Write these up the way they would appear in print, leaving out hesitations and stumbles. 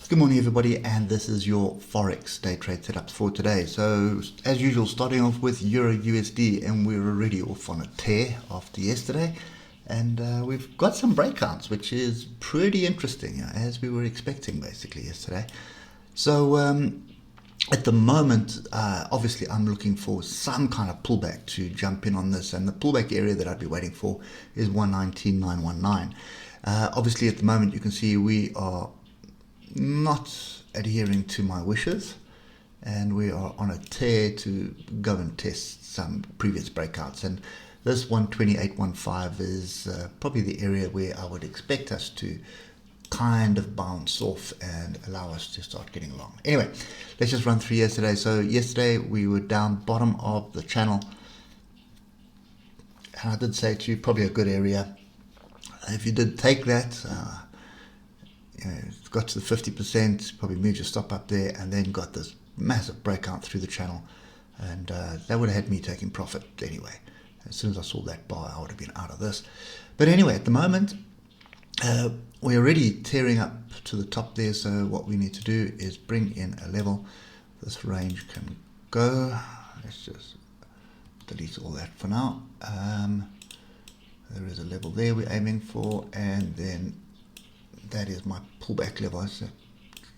Good morning everybody, and this is your Forex day trade setups for today. So as usual, starting off with Euro USD, and we're already off on a tear after yesterday, and we've got some breakouts, which is pretty interesting, as we were expecting basically yesterday. So at the moment, obviously I'm looking for some kind of pullback to jump in on this, and the pullback area that I'd be waiting for is 119.919. Obviously at the moment you can see we are not adhering to my wishes, and we are on a tear to go and test some previous breakouts, and this 128.15 is probably the area where I would expect us to kind of bounce off and allow us to start getting along. Anyway, let's just run through yesterday. So yesterday we were down bottom of the channel, and I did say to you probably a good area. If you did take that, got to the 50%, probably moved your stop up there, and then got this massive breakout through the channel, and that would have had me taking profit anyway. As soon as I saw that bar, I would have been out of this. But anyway, at the moment, we're already tearing up to the top there, so what we need to do is bring in a level. This range can go. Let's just delete all that for now. There is a level there we're aiming for, and then that is my pullback level. So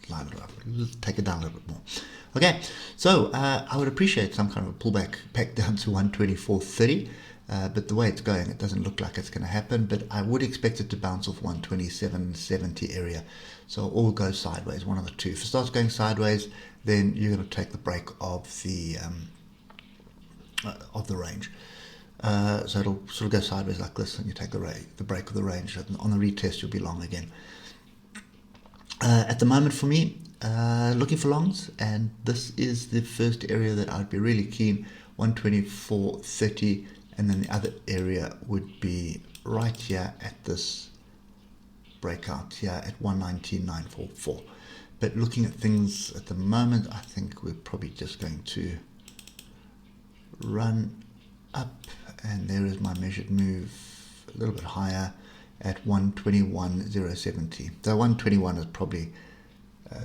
line it up. Let's take it down a little bit more. Okay, so I would appreciate some kind of a pullback back down to 124.30, but the way it's going, it doesn't look like it's going to happen. But I would expect it to bounce off 127.70 area. So all goes sideways, one of the two. If it starts going sideways, then you're going to take the break of the range. So it'll sort of go sideways like this, and you take the break of the range. On the retest, you'll be long again. At the moment for me, looking for longs, and this is the first area that I'd be really keen, 124.30, and then the other area would be right here at this breakout here at 119.944. But looking at things at the moment, I think we're probably just going to run up, and there is my measured move a little bit higher at 121.070. So 121 is probably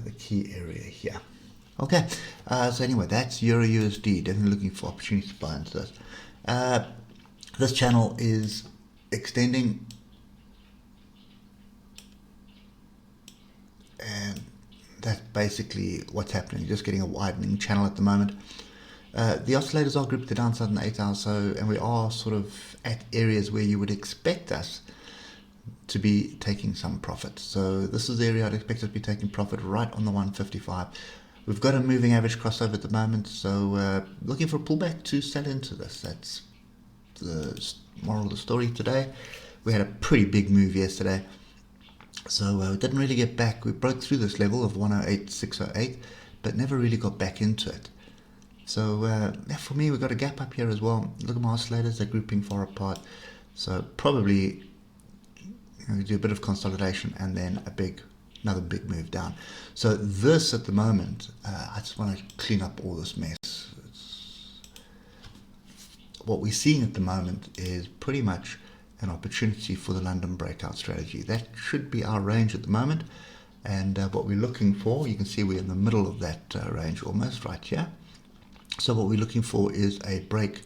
the key area here. Okay, so anyway, that's Euro USD. Definitely looking for opportunities to buy into this. This channel is extending, and that's basically what's happening. You're just getting a widening channel at the moment. The oscillators are grouped to downside in the 8 hours, and we are sort of at areas where you would expect us to be taking some profit. So this is the area I'd expect us to be taking profit, right on the 155. We've got a moving average crossover at the moment, so looking for a pullback to sell into this. That's the moral of the story today. We had a pretty big move yesterday, so we didn't really get back. We broke through this level of 108.608, but never really got back into it. So for me, we've got a gap up here as well. Look at my oscillators, they're grouping far apart. So probably do a bit of consolidation and then another big move down. So this at the moment, I just want to clean up all this mess. What we're seeing at the moment is pretty much an opportunity for the London breakout strategy. That should be our range at the moment. And what we're looking for, you can see we're in the middle of that range almost right here. So what we're looking for is a break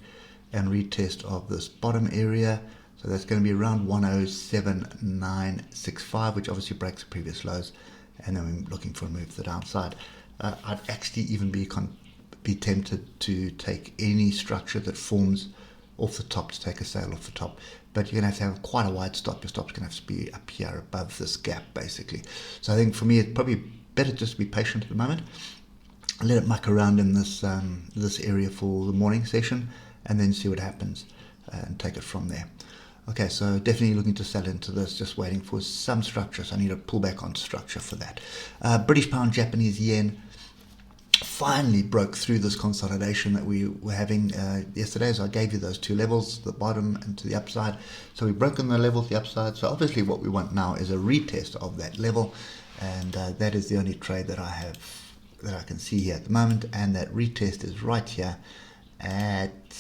and retest of this bottom area. So that's going to be around 107.965, which obviously breaks the previous lows. And then we're looking for a move to the downside. I'd actually even be tempted to take any structure that forms off the top, to take a sale off the top. But you're going to have quite a wide stop. Your stop's going to have to be up here above this gap, basically. So I think for me, it's probably better just to be patient at the moment. Let it muck around in this this area for the morning session, and then see what happens and take it from there. Okay, so definitely looking to sell into this, just waiting for some structure. So I need to pull back on structure for that. British pound, Japanese yen finally broke through this consolidation that we were having yesterday. So I gave you those two levels, the bottom and to the upside. So we've broken the level to the upside. So obviously what we want now is a retest of that level, and that is the only trade that I have that I can see here at the moment, and that retest is right here at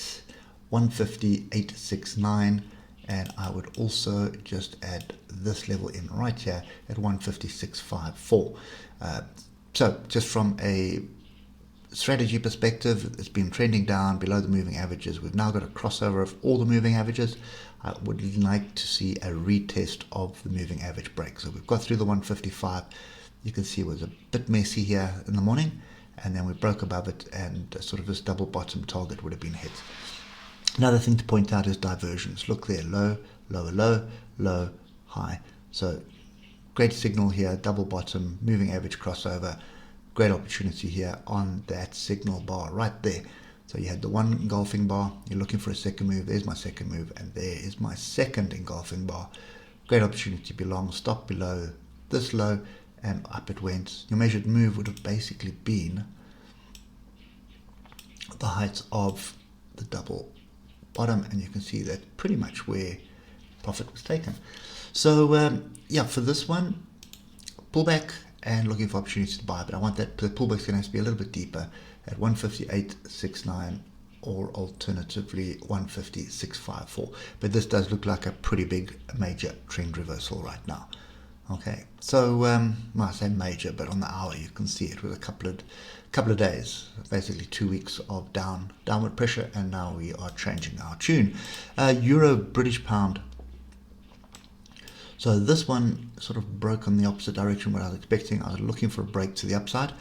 150.869, and I would also just add this level in right here at 156.54. So just from a strategy perspective, it's been trending down below the moving averages. We've now got a crossover of all the moving averages. I would like to see a retest of the moving average break. So we've got through the 155. You can see it was a bit messy here in the morning, and then we broke above it, and sort of this double bottom target would have been hit. Another thing to point out is diversions. Look there, low, lower, low, low, high. So great signal here, double bottom, moving average crossover. Great opportunity here on that signal bar right there. So you had the one engulfing bar, you're looking for a second move, there's my second move, and there is my second engulfing bar. Great opportunity to be long, stop below this low, and up it went. Your measured move would have basically been the height of the double bottom, and you can see that pretty much where profit was taken. So yeah, for this one, pullback and looking for opportunities to buy, but I want that the pullback's going to have to be a little bit deeper at 158.69 or alternatively 150.654. But this does look like a pretty big major trend reversal right now. Okay, so well, I say major, but on the hour you can see it with a couple of days, basically 2 weeks of downward pressure, and now we are changing our tune. Euro British pound. So this one sort of broke on the opposite direction what I was expecting. I was looking for a break to the upside.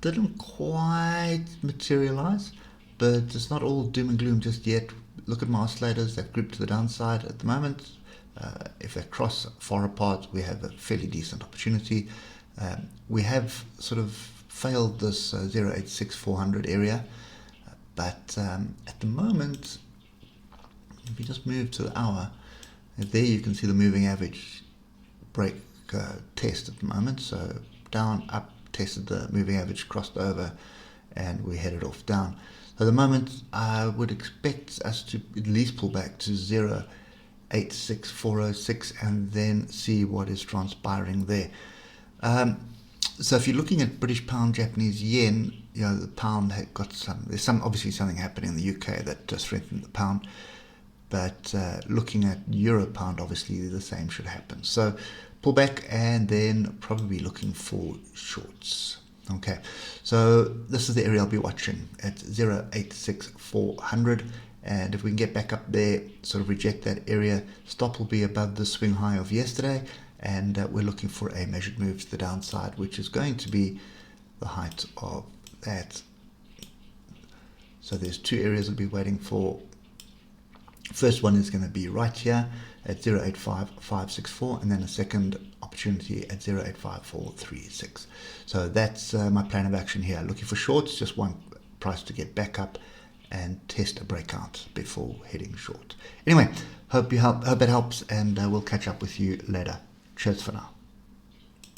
Didn't quite materialize, but it's not all doom and gloom just yet. Look at my oscillators, they've grouped to the downside at the moment. If they cross far apart, we have a fairly decent opportunity. We have sort of failed this 0.86400 area, but at the moment, if you just move to the hour, there you can see the moving average break test at the moment. So down, up, tested the moving average, crossed over, and we headed off down. So at the moment, I would expect us to at least pull back to 0.86406 and then see what is transpiring there. So if you're looking at British pound, Japanese yen, you know, the pound had got there's obviously something happening in the UK that strengthened the pound. But looking at euro pound, obviously the same should happen. So pull back and then probably looking for shorts. Okay, so this is the area I'll be watching at 0.86400, and if we can get back up there, sort of reject that area, stop will be above the swing high of yesterday, and we're looking for a measured move to the downside, which is going to be the height of that. So there's two areas we'll be waiting for. First one is going to be right here at 0.85564, and then a second opportunity at 0.85436. So that's my plan of action here. Looking for shorts, just one price to get back up and test a breakout before heading short. Anyway, hope it helps, and we'll catch up with you later. Cheers for now.